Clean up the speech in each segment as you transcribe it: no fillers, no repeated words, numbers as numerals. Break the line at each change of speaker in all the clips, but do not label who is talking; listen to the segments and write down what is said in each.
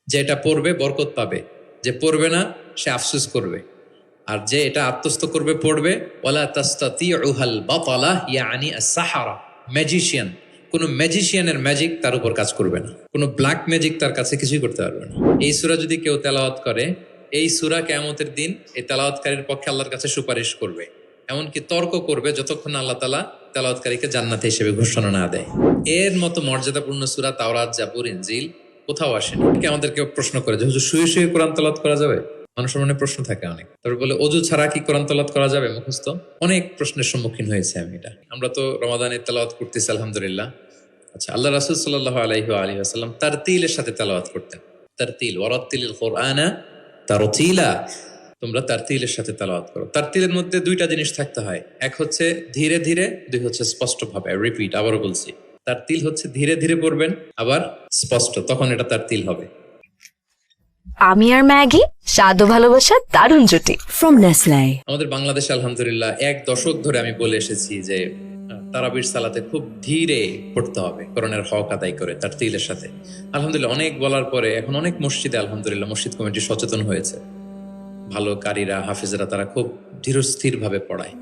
যে এটা পড়বে বরকত পাবে, যে পড়বে না সে আফসোস করবে। আর যে এটা আত্মস্থ করবে পড়বে, ওয়ালা তাস্তাতিউহাল বাতালা ইয়ানি আস-সাহারা, ম্যাজিশিয়ান, কোন ম্যাজিশিয়ানের ম্যাজিক তার উপর কাজ করবে না, কোন ব্ল্যাক ম্যাজিক তার কাছে কিছুই করতে পারবে না। এই সূরা যদি কেউ তেলাওয়াত করে, এই সূরা কিয়ামতের দিন এই তেলাওয়াতকারীর পক্ষে আল্লাহর কাছে সুপারিশ করবে, এমনকি তর্ক করবে যতক্ষণ আল্লাহ তাআলা তেলাওয়াতকারীকে জান্নাতি হিসেবে ঘোষণা না দেয়। এর মতো মর্যাদাপূর্ণ সূরা তাওরাত, জাবুর, ইনজিল কোথাও আসেনি। আমাদের কেউ প্রশ্ন করে যে হুজুর শুয়ে শুয়ে কোরআন তেলাওয়াত করা যাবে? মানুষের মনে প্রশ্ন থাকে অনেক। তারপর বলে অজু ছাড়া কি কোরআন তেলাওয়াত করা যাবে মুখস্থ? অনেক প্রশ্নের সম্মুখীন হয়েছে আমি এটা। আমরা তো রমাদানে তেলাওয়াত করতেছি আলহামদুলিল্লাহ। আচ্ছা, আল্লাহ রাসূল সাল্লাল্লাহু আলাইহি ওয়া আলিহি ওয়াসাল্লাম তারতিলের সাথে তেলাওয়াত করতেন। তারতিল, ওয়ারাত্তিলিল কুরআনা তারতিলা, তোমরা তারতিলের সাথে তেলাওয়াত করো। তারতিলের মধ্যে দুইটা জিনিস থাকতে হয়, এক হচ্ছে ধীরে ধীরে, দুই হচ্ছে স্পষ্টভাবে। রিপিট, আবারও বলছি, তারতিল হচ্ছে ধীরে ধীরে পড়বেন, আবার স্পষ্ট, তখন এটা তারতিল হবে।
আমি আর ম্যাগি, স্বাদ ও ভালোবাসার দারুণ জুটি ফ্রম নেসলে।
আমাদের বাংলাদেশে আলহামদুলিল্লাহ 1 দশক ধরে আমি বলে এসেছি যে তারাবির সালাতে খুব ধীরে পড়তে হবে, কোরআনের হক আদায় করে তারতিলের সাথে। আলহামদুলিল্লাহ অনেক বলার পরে এখন অনেক মসজিদে আলহামদুলিল্লাহ মসজিদ কমিটি সচেতন হয়েছে, ভালো কারীরা, হাফেজরা তারা খুব ধীরস্থির ভাবে পড়ায়।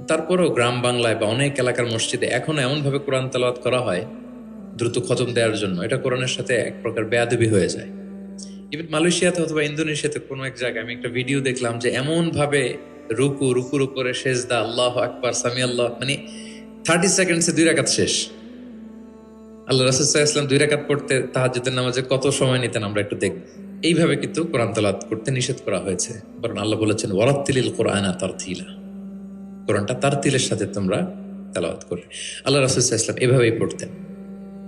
তারপরেও গ্রাম বাংলায় বা অনেক এলাকার মসজিদে এখনো এমন ভাবে কোরআন তেলাওয়াত করা হয় দ্রুত খতম দেওয়ার জন্য, এটা কোরআনের সাথে এক প্রকার বেয়াদবি হয়ে যায়। ইভেন মালয়েশিয়াতে অথবা ইন্দোনেশিয়াতে কোনো এক জায়গায় আমি একটা ভিডিও দেখলাম যে এমন ভাবে রুকুর উপরে সেজদা, আল্লাহু আকবার, সামি আল্লাহ, মানে 30 সেকেন্ডসে 2 রাকাত শেষ। আল্লাহ রাসূল সাল্লাল্লাহু আলাইহি ওয়াসাল্লাম 2 রাকাত পড়তে তাহাজ্জুদের নামাজে কত সময় নিতেন আমরা একটু দেখব। এইভাবে কিন্তু কোরআন তেলাওয়াত করতে নিষেধ করা হয়েছে, বরং আল্লাহ বলেছেন ওয়ারাত্তিলিল কুরআনা তারতিলা, কোরআনটা তারতিলের সাথে তোমরা তেলাওয়াত করবে। আল্লাহ রাসূল সাল্লাল্লাহু আলাইহি ওয়াসাল্লাম এভাবেই পড়তেন,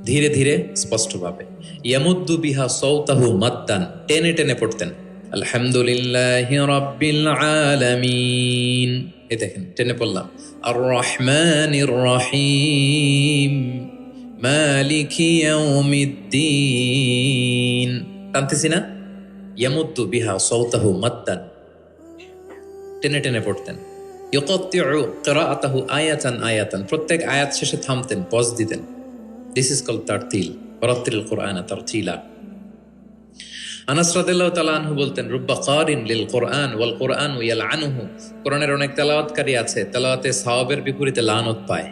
ধীরে ধীরে স্পষ্টভাবে। ইয়ামুদ্দু বিহা সাওতাহু মাদ্দান, টেনে টেনে পড়তেন। আলহামদুলিল্লাহি রাব্বিল আলামিন, এই দেখেন টেনে পড়লাম। আর রহমানির রহিম, মালিকি ইয়াউমিদ্দিন, টানতেছি না? ইয়ামুদ্দু বিহা সাওতাহু মাদ্দান, টেনে টেনে পড়তেন। ইউকাত্তিউ কিরাআতাহু আয়াতান আয়াতান, প্রত্যেক আয়াত শেষে থামতেন, পজ দিতেন। This is called tartil, ওয়ারাত্তিলিল কুরআনা তারতিলা। আনাস রাদিয়াল্লাহু তাআলা আনহু বলতেন, রুব্বা কারিন লিল কুরআন ওয়াল কুরআনু ইয়ালআনুহু, কোরআনের অনেক তেলাওয়াতকারী আছে, তেলাওয়াতে সওয়াবের বিপরীতে লানত পায়।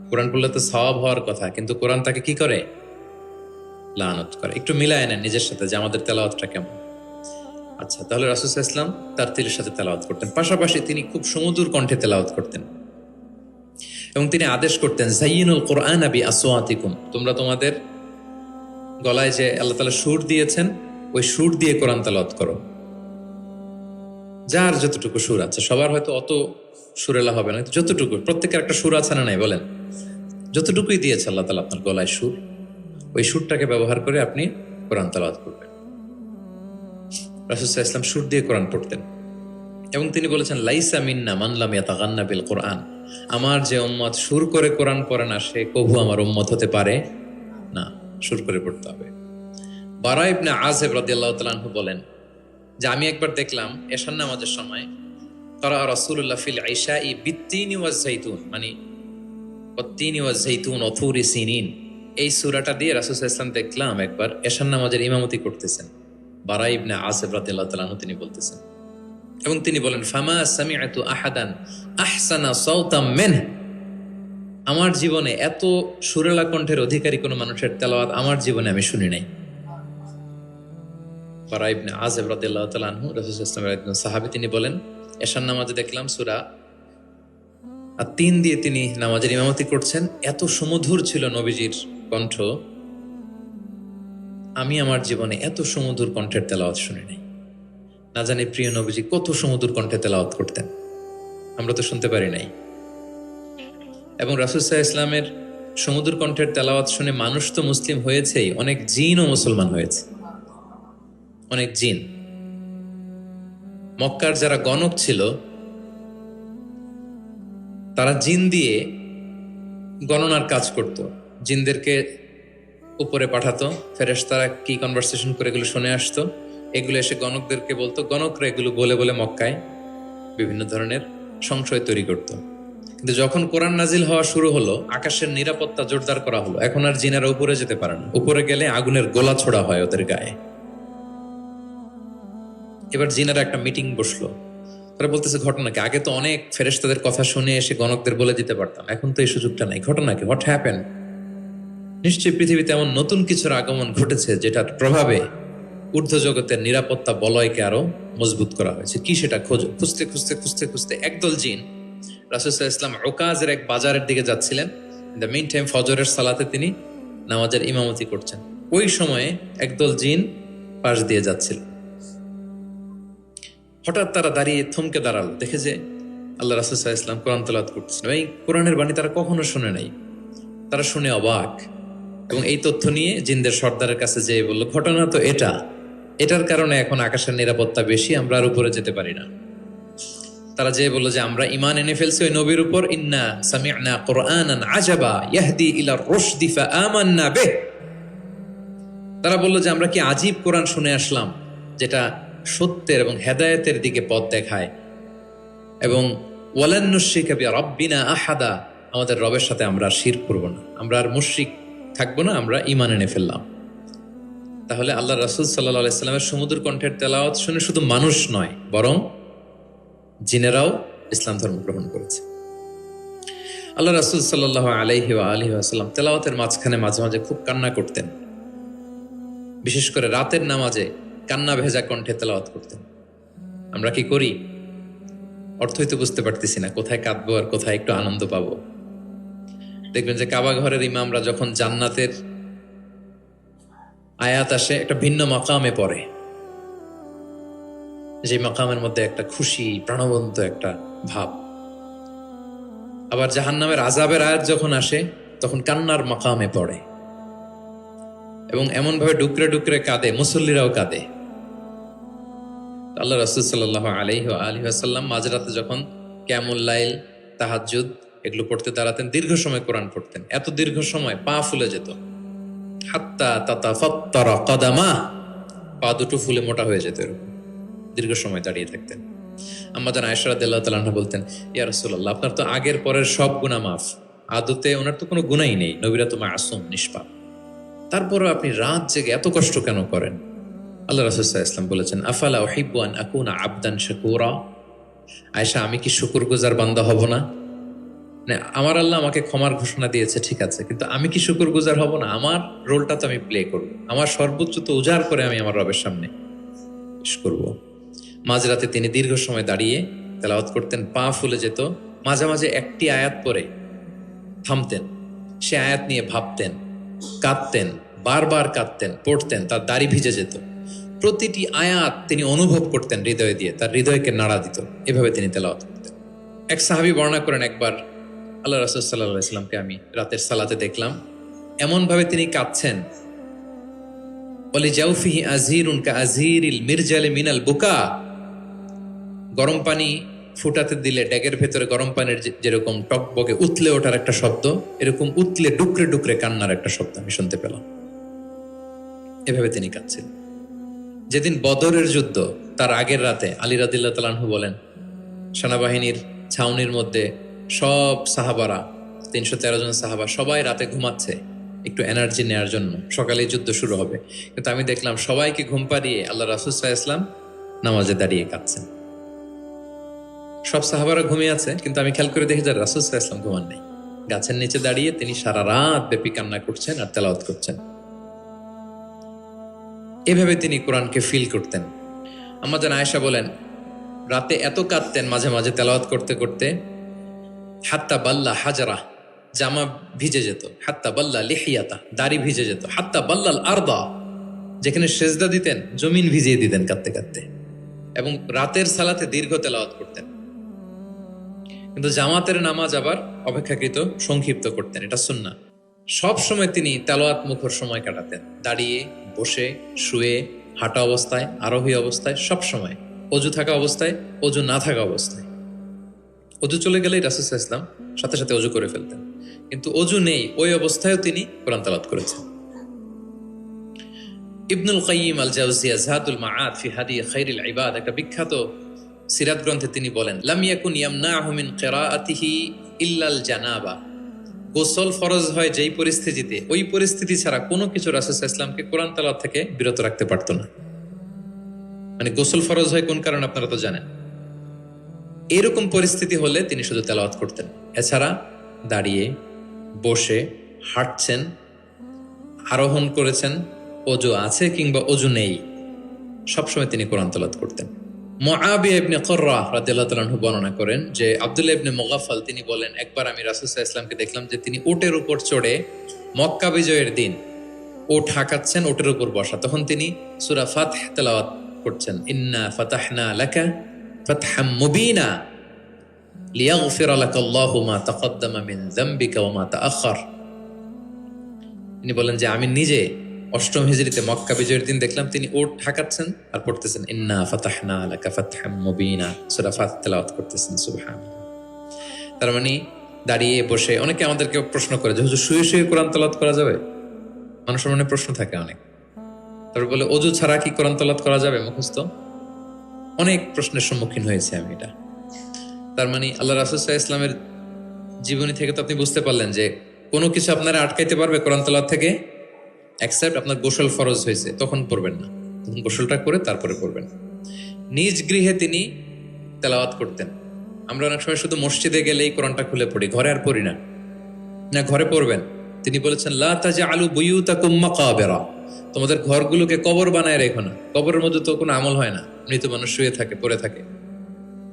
কোরআন পড়লে তো সওয়াব হওয়ার কথা, কিন্তু কোরআন তাকে কি করে? লানত করে। একটু মিলায় নেন নিজের সাথে যে আমাদের তেলাওয়াতটা কেমন। আচ্ছা, তাহলে রাসূল সাল্লাল্লাহু আলাইহি ওয়াসাল্লাম তারতিলের সাথে তেলাওয়াত করতেন, পাশাপাশি তিনি খুব সুমধুর কণ্ঠে তেলাওয়াত করতেন এবং তিনি আদেশ করতেন, যায়িনুল কুরআনা বিআসওয়াতিকুম, তোমরা তোমাদের গলায় যে আল্লাহ তাআলা সুর দিয়েছেন ওই সুর দিয়ে কোরআন তেলাওয়াত করো। যার যতটুকু সুর আছে, সবার হয়তো অত সুরেলা হবে না, যতটুকু, প্রত্যেকের একটা সুর আছে না নাই বলেন? যতটুকুই দিয়েছে আল্লাহ তাআলা আপনার গলায় সুর, ওই সুরটাকে ব্যবহার করে আপনি কোরআন তেলাওয়াত করবেন। রাসূল সাল্লাল্লাহু আলাইহি ওয়াসাল্লাম সুর দিয়ে কোরআন পড়তেন এবং তিনি বলেছেন, লাইসা মিন্না মান লাম ইয়াতাগান্না বিল কুরআন, আমার যে উম্মত সুর করে কোরআন পড়ে না সে কবু আমার উম্মত হতে পারে না, সুর করে পড়তে হবে। বারা ইবনে আযিব রাদিয়াল্লাহু তাআলা আনহু বলেন যে আমি একবার দেখলাম এশার নামাজের সময় ক্বারা রাসূলুল্লাহ ফিল ইশাই বিত্তিনি ওয়াজ যাইতুন, মানে ওয়াত্তিনি ওয়াজ যাইতুন ওয়া তুরি সিনিন, এই সূরাটা দিয়ে রাসূল সাল্লাল্লাহু আলাইহি ওয়াসাল্লাম দেখলাম একবার এশার নামাজের ইমামতি করতেছেন। বারা ইবনে আযিব রাদিয়াল্লাহু তাআলা আনহু তিনি বলতেছেন, এবং তিনি বলেন, ফামা সামিআতু আহাদান আহসানা সাওতাম মিনহু, আমার জীবনে এত সুরেলা কণ্ঠের অধিকারী কোন মানুষের তেলাওয়াত আমার জীবনে আমি শুনি নাই। বারা ইবনে আযিব রাদিয়াল্লাহু তাআলা আনহু রাসূল সাল্লাল্লাহু আলাইহি ওয়াসাল্লামের একজন সাহাবী, তিনি বলেন এশার নামাজে দেখলাম সূরা আত-তিন দিয়ে তিনি নামাজের ইমামতি করছেন, এত সুমধুর ছিল নবীজির কণ্ঠ, আমি আমার জীবনে এত সুমধুর কণ্ঠের তেলাওয়াত শুনি নাই। না জানি প্রিয় নবীজি কত সুমধুর কণ্ঠে তেলাওয়াত করতেন, আমরা তো শুনতে পারি নাই। এবং রাসূল সাল্লাল্লাহু আলাইহি ওয়াসাল্লামের সুমধুর কণ্ঠের তেলাওয়াত শুনে মানুষ তো মুসলিম হয়েছেই, অনেক জিনও মুসলমান হয়েছে, অনেক জিন। মক্কার যারা গণক ছিল তারা জিন দিয়ে গণনার কাজ করত, জিনদেরকে উপরে পাঠাতো, ফেরেশতারা কি কনভারসেশন করে এগুলো শুনে আসতো, এগুলো এসে গণকদেরকে বলতো, গণকরা এগুলো বলে বলে মক্কায় বিভিন্ন ধরনের সংশয় তৈরি করত। কিন্তু যখন কোরআন নাজিল হওয়া শুরু হলো, আকাশের নিরাপত্তা জোরদার করা হলো, এখন আর জিনেরা উপরে যেতে পারে না, উপরে গেলে আগুনের গোলা ছোড়া হয় ওদের গায়ে। এবার জিনারা একটা মিটিং বসলো। তারা বলতেছে ঘটনা কি, আগে তো অনেক ফেরেশতাদের কথা শুনে এসে গণকদের বলে দিতে পারতাম, এখন তো এই সুযোগটা নাই, ঘটনা কি, হোয়াট হ্যাপেন? নিশ্চয়ই পৃথিবীতে এমন নতুন কিছুর আগমন ঘটেছে যেটার প্রভাবে ঊর্ধ্ব জগতের নিরাপত্তা বলয়কে আরো মজবুত করা হয়েছে। কি সেটা খোঁজো। খুঁজতে খুঁজতে খুঁজতে খুঁজতে একদল জিন রাসূল সাল্লাল্লাহু আলাইহি ওয়াসাল্লাম ওকাজের এক বাজারের দিকে যাচ্ছিলেন। ইন দ্য মিন টাইম ফজরের সালাতে তিনি নামাজের ইমামতি করছেন। ওই সময়ে একদল জিন পাশ দিয়ে যাচ্ছিল। হঠাৎ তারা দাঁড়িয়ে থমকে দাঁড়ালো, দেখে যে আল্লাহ রাসূল সাল্লাল্লাহু আলাইহি ওয়াসাল্লাম কোরআন তেলাওয়াত করতেছেন। এই কোরআনের বাণী তারা কখনো শুনে নাই। তারা শুনে অবাক, এবং এই তথ্য নিয়ে জিনদের সর্দারের কাছে যেয়ে বলল, ঘটনা তো এটার কারণে এখন আকাশের নিরাপত্তা বেশি, আমরা আর উপরে যেতে পারি না। তারা যেয়ে বলল যে আমরা ঈমান এনে ফেলছি ওই নবীর উপর, ইন্না সামি'না কুরআনান আজাবা ইয়াহদি ইলা রুশদি ফাআমান্না বিহ। তারা বলল যে আমরা কি আজীব কোরআন শুনে আসলাম, যেটা সত্যের এবং হেদায়েতের দিকে পথ দেখায়, এবং ওয়ালান নুশরিকা বিরাব্বিনা আহাদা, আমাদের রবের সাথে আমরা আর শিরক করব না, আমরা আর মুশরিক থাকবো না, আমরা ঈমান এনে ফেললাম। তাহলে আল্লাহ রাসূল সাল্লাল্লাহু আলাইহি সাল্লামের সুমধুর কণ্ঠের তেলাওয়াত শুনে শুধু মানুষ নয়, বরং জিনেরাও ইসলাম ধর্ম গ্রহণ করেছে। আল্লাহ রাসূল সাল্লাল্লাহু আলাইহি ওয়াসাল্লাম তেলাওয়াতের মাঝখানে মাঝে মাঝে খুব কান্না করতেন। বিশেষ করে রাতের নামাজে কান্না ভেজা কণ্ঠে তেলাওয়াত করতেন। আমরা কি করি? অর্থই তো বুঝতে পারতেছি না, কোথায় কাঁদবো আর কোথায় একটু আনন্দ পাবো। দেখবেন যে কাবা ঘরের ইমামরা যখন জান্নাতের আয়াত আসে, একটা ভিন্ন মাকামে পড়ে, যে মাকামের মধ্যে একটা খুশি প্রাণবন্ত একটা ভাব। আবার জাহান্নামের আযাবের আয়াত যখন আসে তখন কান্নার মাকামে পড়ে, এবং এমন ভাবে ডুকরে ডুকরে কাঁদে, মুসল্লিরাও কাঁদে। আল্লাহ রাসূল সাল্লাল্লাহু আলাইহি ওয়াসাল্লাম মাঝরাতে যখন কিয়ামুল লাইল, তাহাজ্জুদ এগুলো পড়তে দাঁড়াতেন, দীর্ঘ সময় কোরআন পড়তেন। এত দীর্ঘ সময় পা ফুলে যেত, হাত্তা তাতাফাত্তারা কাদামা, পা দুটো ফুলে মোটা হয়ে যেত। এরকম দীর্ঘ সময় দাঁড়িয়ে থাকতেন। আম্মা জান আয়েশা রাদিয়াল্লাহু তাআলা আনহা বলতেন, ইয়া রাসূলুল্লাহ, আপনার তো আগের পরের সব গুনাহ মাফ, আদতে ওনার তো কোনো গুনাহই নেই, নবীরা তো মাসুম নিষ্পাপ, তারপরেও আপনি রাত জেগে এত কষ্ট কেন করেন? আল্লাহ রাসূল সাল্লাল্লাহু আলাইহি ওয়াসাল্লাম বলেছেন, আফালা উহিব্বু আন আকুনা আবদান শাকুরা। আয়েশা, আমি কি শুকরগুজার বান্দা হব না? মানে আমার আল্লাহ আমাকে ক্ষমার ঘোষণা দিয়েছে, ঠিক আছে, কিন্তু আমি কি শুকরগুজার হব না? আমার রোলটা তো আমি প্লে করব, আমার সর্বোচ্চ তো উজাড় করে আমি আমার রবের সামনে পেশ করব। মাঝরাতে তিনি দীর্ঘ সময় দাঁড়িয়ে তেলাওয়াত করতেন, পা ফুলে যেত। মাঝে মাঝে একটি আয়াত পরে থামতেন, সে আয়াত নিয়ে ভাবতেন, কাঁদতেন, বারবার কাঁদতেন, পড়তেন, তার দাড়ি ভিজে যেত। প্রতিটি আয়াত তিনি অনুভব করতেন হৃদয় দিয়ে, তার হৃদয়কে নাড়া দিত। এভাবে তিনি তেলাওয়াত করতেন। এক সাহাবী বর্ণনা করেন, একবার আল্লাহ রাসূল সাল্লাল্লাহু আলাইহি ওয়াসাল্লামকে আমি রাতের সালাতে দেখলাম, এমন ভাবে তিনি কাঁদছেন, ওয়ালি জাউফিহি আযীরুন কাআযীরিল মিরজালি মিনাল বুকা। গরম পানি ফুটাতে দিলে ড্যাগের ভেতরে গরম পানির যেরকম টকবকে উতলে ওঠার একটা শব্দ, এরকম উতলে ডুকরে ডুকরে কান্নার একটা শব্দ আমি শুনতে পেলাম। এভাবে তিনি কাঁদছিলেন। যেদিন বদরের যুদ্ধ, তার আগের রাতে আলী রাদিয়াল্লাহু তাআলা আনহু বলেন, সেনাবাহিনীর ছাউনির মধ্যে সব সাহাবারা, 313 জন সাহাবা, সবাই রাতে ঘুমাচ্ছে একটু এনার্জি নেওয়ার জন্য, সকালে যুদ্ধ শুরু হবে। কিন্তু আমি দেখলাম সবাইকে ঘুম পাড়িয়ে আল্লাহ রাসূল সাল্লাল্লাহু আলাইহি ওয়াসাল্লাম নামাজে দাঁড়িয়ে কাঁদছেন। সব সাহাবারা ঘুমিয়ে আছে, কিন্তু আমি খেয়াল করে দেখি যে রাসূল সাল্লাল্লাহু আলাইহি ওয়াসাল্লাম ঘুমান নেই, গাছের নিচে দাঁড়িয়ে তিনি সারা রাত ব্যাপী কান্না করছেন আর তেলাওয়াত করছেন। এভাবে তিনি কোরআনকে ফিল করতেন। আম্মা জান আয়েশা বলেন, রাতে এত কাঁদতেন মাঝে মাঝে তেলাওয়াত করতে করতে, হাত্তা বাল্লা হাজারা, জামা ভিজে যেত, হাত্তা বাল্লা লিহিয়াতা, দাড়ি ভিজে যেত, হাত্তা বাল্লাল আরদা, যেখানে সেজদা দিতেন জমিন ভিজিয়ে দিতেন কাঁদতে কাঁদতে। এবং রাতের সালাতে দীর্ঘ তেলাওয়াত করতেন, কিন্তু জামাতের নামাজ আবার অপেক্ষাকৃত সংক্ষিপ্ত করতেন, এটা সুন্নাহ। সব সময় তিনি তেলাওয়াত মুখর সময় কাটাতেন, দাঁড়িয়ে, বসে, শুয়ে, হাঁটা অবস্থায়, আরোহী অবস্থায়, সব সময়, অজু থাকা অবস্থায়, অজু না থাকা অবস্থায়। অজু চলে গেলেই রাসূল সাল্লাল্লাহু আলাইহি ওয়াসাল্লাম সাথে সাথে অজু করে ফেলতেন, কিন্তু অজু নেই ওই অবস্থায়ও তিনি কোরআন তেলাওয়াত করেছেন। ইবনুল কাইয়িম আল জাওজিয়া যাদুল মাআদ ফি হাদি খায়রিল ইবাদ, একটা বিখ্যাত সিরাত গ্রন্থে তিনি বলেন, লাম ইয়াকুন ইয়ামনাহু মিন কিরাআতিহি ইল্লাল জানাবা। গোসল ফরজ হয় যেই পরিস্থিতিতে, ওই পরিস্থিতি ছাড়া কোনো কিছু রাসূল সাল্লাল্লাহু আলাইহি ওয়াসাল্লামকে কোরআন তেলাওয়াত থেকে বিরত রাখতে পারত না। মানে গোসল ফরজ হয় কোন কারণে আপনারা তো জানেন। এরকম পরিস্থিতি হলে তিনি শুধু তেলাওয়াত করতেন। এছাড়া দাঁড়িয়ে, বসে, হাঁটছেন, আরোহণ করেছেন, অজু আছে কিংবা অজু নেই, সবসময় তিনি কোরআন তেলাওয়াত করতেন। মুআবিয়া ইবনে কুররা রাদিয়াল্লাহু তাআলা আনহু বর্ণনা করেন যে আব্দুল্লাহ ইবনে মুগাফফাল তিনি বলেন, একবার আমি রাসূল সাল্লাল্লাহু আলাইহি ওয়াসাল্লামকে দেখলাম যে তিনি উটের উপর চড়ে মক্কা বিজয়ের দিন উট হাঁকাচ্ছেন, উটের উপর বসা, তখন তিনি সূরা ফাতহ তেলাওয়াত করছেন, ইন্না ফাতাহনা লাকা ফাতহাম মুবিনা লিয়াগফিরা লাকাল্লাহু মা তাকদ্দামা মিন যামবিকা ওয়া মা তাআখার। তিনি বলেন যে আমি নিজে অষ্টম হিজরিতে মক্কা বিজয়ের দিন দেখলাম তিনি উট হাঁকাচ্ছেন আর পড়তেছেন ইন্না ফাতাহনা লাকা ফাতহাম মুবিনা, সূরা ফাতহ তেলাওয়াত করতেছেন। সুবহানাল্লাহ। তার মানে দাঁড়িয়ে বসে, অনেকে আমাদেরকে প্রশ্ন করে যে হুজুর শুয়ে শুয়ে কোরআন তেলাওয়াত করা যাবে? মানুষের মনে প্রশ্ন থাকে অনেক। তারপর বলে অজু ছাড়া কি কোরআন তেলাওয়াত করা যাবে মুখস্থ? অনেক প্রশ্নের সম্মুখীন হয়েছে আমি এটা। তার মানে আল্লাহ রাসূল সাল্লাল্লাহু আলাইহি ওয়াসাল্লামের জীবনী থেকে তো আপনি বুঝতে পারলেন যে কোনো কিছু আপনারা আটকাইতে পারবে কোরআন তেলাওয়াত থেকে, এক্সেপ্ট আপনার গোসল ফরজ হয়েছে, তখন পড়বেন না, তখন গোসলটা করে তারপরে পড়বেন। নিজ গৃহে তিনি তেলাওয়াত করতেন। আমরা অনেক সময় শুধু মসজিদে গেলেই কোরআনটা খুলে পড়ি, ঘরে আর পড়ি না। না, ঘরে পড়বেন। তিনি বলেছেন লা তাজআলু বুয়ুতাকুম মাকাবিরা, তোমাদের ঘরগুলোকে কবর বানায় রেখো না। কবরের মধ্যে তো কোনো আমল হয় না, মৃত মানুষ শুয়ে থাকে, পড়ে থাকে,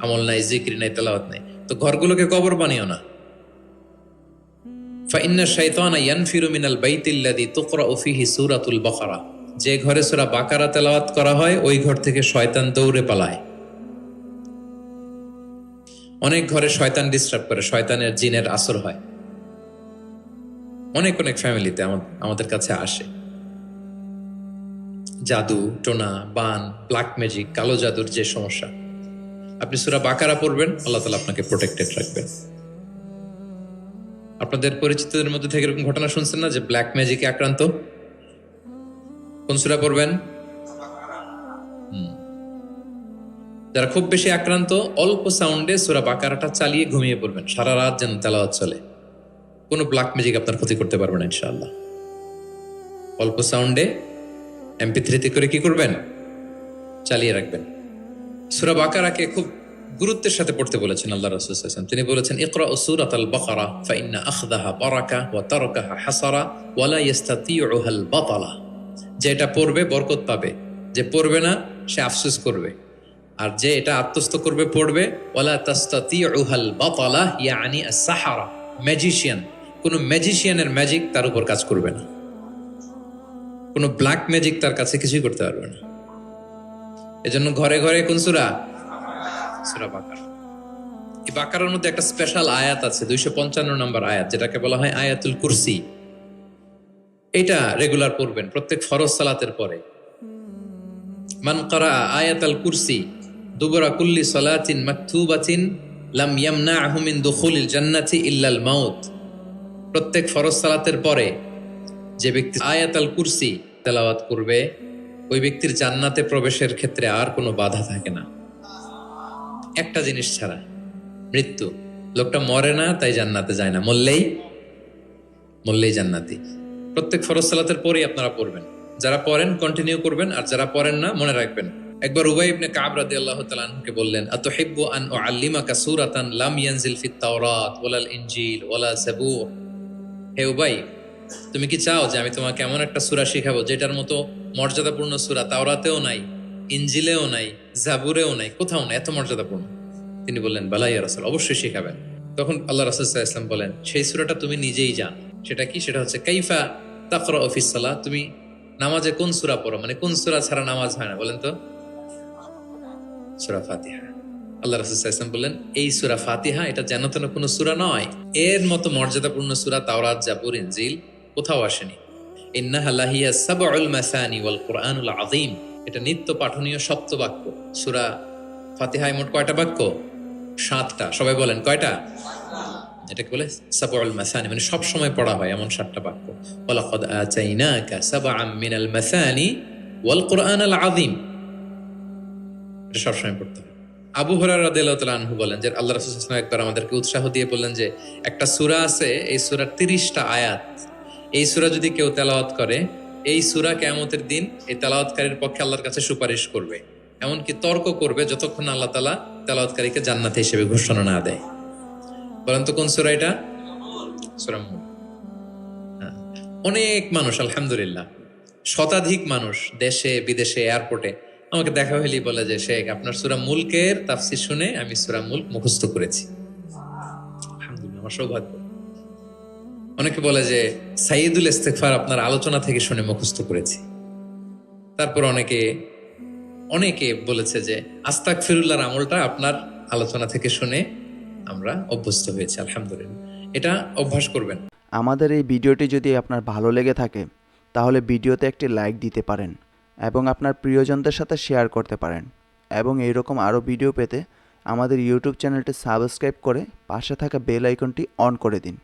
আমল নাই, জিকির নাই, তেলাওয়াত নাই, তো ঘরগুলোকে কবর বানিও না। ফাইন্না শাইতানা ইয়ানফিরু মিনাল বাইতিল্লাযী তুকরাউ ফীহি সূরাতুল বাকারা, যে ঘরে সূরা বাকারা তেলাওয়াত করা হয় ওই ঘর থেকে শয়তান দৌড়ে পালায়। অনেক ঘরে শয়তান ডিস্টার্ব করে, শয়তানের জিনের আসর হয়। অনেক অনেক ফ্যামিলিতে আমাদের কাছে আসে জাদু টোনা, বান, ব্ল্যাক ম্যাজিক, কালো জাদুর যে সমস্যা। আপনি সূরা বাকারা পড়বেন, আল্লাহ তাআলা আপনাকে প্রোটেক্টেড রাখবেন। আপনাদের পরিচিতদের মধ্যে থেকে এরকম ঘটনা শুনছেন না যে ব্ল্যাক ম্যাজিকে আক্রান্ত? কোন সূরা পড়বেন? যারা খুব বেশি আক্রান্ত, অল্প সাউন্ডে সূরা বাকারাটা চালিয়ে ঘুমিয়ে পড়বেন, সারা রাত যেন তেলাওয়াত চলে। কোনো ব্ল্যাক ম্যাজিক আপনার ক্ষতি করতে পারবে না ইনশাআল্লাহ। অল্প সাউন্ডে MP3 করে কি করবেন? চালিয়ে রাখবেন। সূরা বাকারাকে খুব গুরুত্বের সাথে পড়তে বলেছেন আল্লাহ রাসূল সাল্লাল্লাহু আলাইহি ওয়াসাল্লাম। তিনি বলেছেন ইকরাউ সূরাতাল বাকারা ফাইন্না আখযাহা বারাকা ওয়া তারকাহা হাসারা ওয়া লা ইস্তাতিউহাল বাতালা। যেটা পড়বে বরকত পাবে, যে পড়বে না সে আফসোস করবে, আর যে এটা আত্মস্থ করবে পড়বে ওয়ালা তাস্তাতিউহাল বাতালা ইয়ানি আস-সাহারা, ম্যাজিশিয়ান, কোন ম্যাজিশিয়ানের ম্যাজিক তার উপর কাজ করবে না, কোন ব্ল্যাক ম্যাজিক তার কাছে কিছুই করতে পারবে না। এজন্য ঘরে ঘরে কোন সূরা? সূরা বাকারা। এই বাকারার মধ্যে একটা স্পেশাল আয়াত আছে, 255 নম্বর আয়াত, যেটাকে বলা হয় আয়াতুল কুরসি। এটা রেগুলার পড়বেন প্রত্যেক ফরজ সালাতের পরে। মান ক্বারা আয়াতাল কুরসি দুবরা কুল্লি সালাতিন মাকতুবাতিন লাম ইয়ামনাহু মিন দুখুলিল জান্নাতি ইল্লাল মাউত। প্রত্যেক ফরজ সালাতের পরে যে ব্যক্তি আয়াতুল কুরসি তেলাওয়াত করবে ওই ব্যক্তির জান্নাতে প্রবেশের ক্ষেত্রে আর কোনো বাধা থাকে না, একটা জিনিস ছাড়া, মৃত্যু। লোকটা মরে না তাই জান্নাতে যায় না, মরলেই জান্নাতি। প্রত্যেক ফরজ সালাতের পরেই আপনারা পড়বেন। যারা পড়েন কন্টিনিউ করবেন, আর যারা পড়েন না মনে রাখবেন। একবার উবাই ইবনে কাব রাদিয়াল্লাহু তাআলা আনহুকে বললেন আতুহিব্বু আন উআল্লিমাকা সূরাতান লাম ইয়ানজিল ফিত তাওরাত ওয়ালাল ইনজিল ওয়ালা জাবুর। হে উবাই, তুমি কি চাও যে আমি তোমাকে এমন একটা সূরা শিখাবো যেটার মতো মর্যাদাপূর্ণ সূরা তাওরাতেও নাই, ইনজিলেও নাই, জাবুরেও নাই, কোথাও নাই, এত মর্যাদাপূর্ণ? তিনি বললেন বালা ইয়া রাসূল, অবশ্যই শিখাবেন। তখন আল্লাহ রাসূল সাল্লাল্লাহু আলাইহি ওয়াসাল্লাম বলেন সেই সূরাটা তুমি নিজেই জানো। সেটা কি? সেটা হচ্ছে কাইফা তাকরাউ ফিস সালাহ, তুমি নামাজে কোন সূরা পড়ো, মানে কোন সূরা ছাড়া নামাজ হয় না, বলেন তো? সূরা ফাতিহা। আল্লাহ রাসূল সাল্লাল্লাহু আলাইহি ওয়াসাল্লাম বললেন এই সূরা ফাতিহা এটা যেন তেন কোনো সূরা নয়, এর মতো মর্যাদাপূর্ণ সূরা তাওরাত, জাবুর, ইনজিল কোথাও আসেনি। ইন্নাহা লাহিয়া সাবউল মাসানি ওয়াল কুরআনুল আযীম, এটা নিত্য পাঠনীয় সপ্ত বাক্য। সূরা ফাতিহায় মোট কয়টা বাক্য? 7টা। সবাই বলেন কয়টা? এটাকে বলে সাবউল মাসানি, মানে সব সময় পড়া হয় এমন 7টা বাক্য। ওয়ালাকাদ আতাইনাকা সাবআম মিনাল মাসানি ওয়াল কুরআনুল আযীম, এটা সব সময় পড়তে হয়। আবু হুরায়রা রাদিয়াল্লাহু তাআলা আনহু বলেন যে আল্লাহ রাসূল সাল্লাল্লাহু আলাইহি ওয়াসাল্লাম একবার আমাদেরকে উৎসাহ দিয়ে বললেন যে একটা সূরা আছে, এই সূরার 30টা আয়াত, এই সূরা যদি কেউ তেলাওয়াত করে এই সূরা কিয়ামতের দিন এই তেলাওয়াতকারীর পক্ষে আল্লাহর কাছে সুপারিশ করবে। এমনকি তর্ক করবে যতক্ষণ আল্লাহ তাআলা তেলাওয়াতকারীকে জান্নাতি হিসেবে ঘোষণা না দেয়। বলেন তো কোন সূরা এটা? সূরা মুলক। হ্যাঁ। অনেক মানুষ আলহামদুলিল্লাহ, শতাধিক মানুষ দেশে বিদেশে এয়ারপোর্টে আমাকে দেখা হইলেই বলে যে শেখ আপনার সূরা মুলকের তাফসীর শুনে আমি সূরা মুলক মুখস্থ করেছি। আলহামদুলিল্লাহ, আমার সৌভাগ্য। অনেকে বলে যে সাইয়্যিদুল ইস্তিগফার আপনার আলোচনা থেকে শুনে মুখস্থ করেছি। তারপর অনেকে বলেছে যে আস্তাগফিরুল্লাহর আমলটা আপনার আলোচনা থেকে শুনে আমরা অভ্যস্ত হয়েছি। আলহামদুলিল্লাহ, এটা অভ্যাস করবেন।
আমাদের এই ভিডিওটি যদি আপনার ভালো লেগে থাকে তাহলে ভিডিওতে একটি লাইক দিতে পারেন এবং আপনার প্রিয়জনদের সাথে শেয়ার করতে পারেন এবং এইরকম আরও ভিডিও পেতে আমাদের ইউটিউব চ্যানেলটি সাবস্ক্রাইব করে পাশে থাকা বেল আইকনটি অন করে দিন।